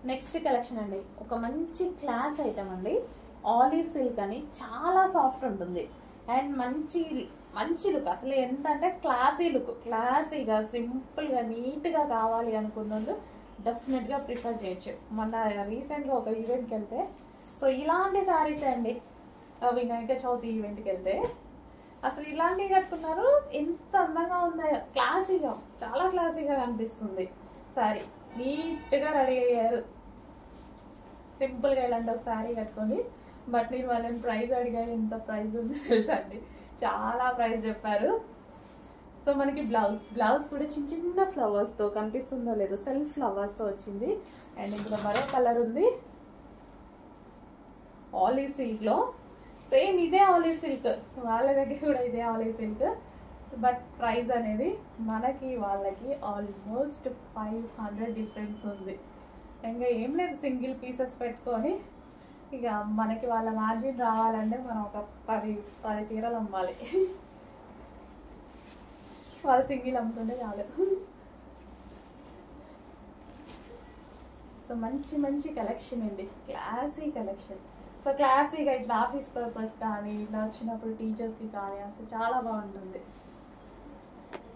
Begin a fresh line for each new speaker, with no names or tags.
Next collection అండి, ఒక మంచి క్లాస్ ఐటమ్ అండి. ఆలివ్ సిల్క్ అని చాలా సాఫ్ట్ ఉంటుంది అండ్ మంచి మంచి లుక్. అసలు ఎంత అంటే క్లాసీ లుక్, క్లాసీగా సింపుల్గా నీట్గా కావాలి అనుకున్న డెఫినెట్గా ప్రిఫర్ చేయొచ్చు. మొన్న రీసెంట్గా ఒక ఈవెంట్కి వెళ్తే సో ఇలాంటి శారీస్ అండి, వినాయక చవితి ఈవెంట్కి వెళ్తే అసలు ఇలాంటివి కట్టుకున్నారు. ఎంత అందంగా ఉందో, క్లాసీగా, చాలా క్లాసీగా కనిపిస్తుంది శారీ. నీట్గా రెడీ అయ్యారు సింపుల్గా ఇలాంటి ఒక శారీ కట్టుకొని. బట్ నేను వాళ్ళని ప్రైస్ అడిగా, ఎంత ప్రైస్ ఉంది తెలుసా అండి, చాలా ప్రైస్ చెప్పారు. సో మనకి బ్లౌజ్ కూడా చిన్న చిన్న ఫ్లవర్స్తో, కనిపిస్తుందో లేదో, సెల్ఫ్ ఫ్లవర్స్తో వచ్చింది. అండ్ ఇందులో మరో కలర్ ఉంది ఆలివ్ సిల్క్లో. సేమ్ ఇదే ఆలివ్ సిల్క్, వాళ్ళ దగ్గర కూడా ఇదే ఆలివ్ సిల్క్. బట్ ప్రైస్ అనేది మనకి వాళ్ళకి ఆల్మోస్ట్ 500 డిఫరెన్స్ ఉంది. ఇంకా ఏం లేదు, సింగిల్ పీసెస్ పెట్టుకొని ఇక మనకి వాళ్ళ మార్జిన్ రావాలంటే మనం ఒక 10 చీరలు అమ్మాలి. వాళ్ళు సింగిల్ అమ్ముతుంటే చాలు. సో మంచి మంచి కలెక్షన్ అండి, క్లాసీ కలెక్షన్. సో క్లాసీగా ఇట్లా ఆఫీస్ పర్పస్ కానీ, ఇట్లా వచ్చినప్పుడు టీచర్స్కి కానీ అసలు చాలా బాగుంటుంది.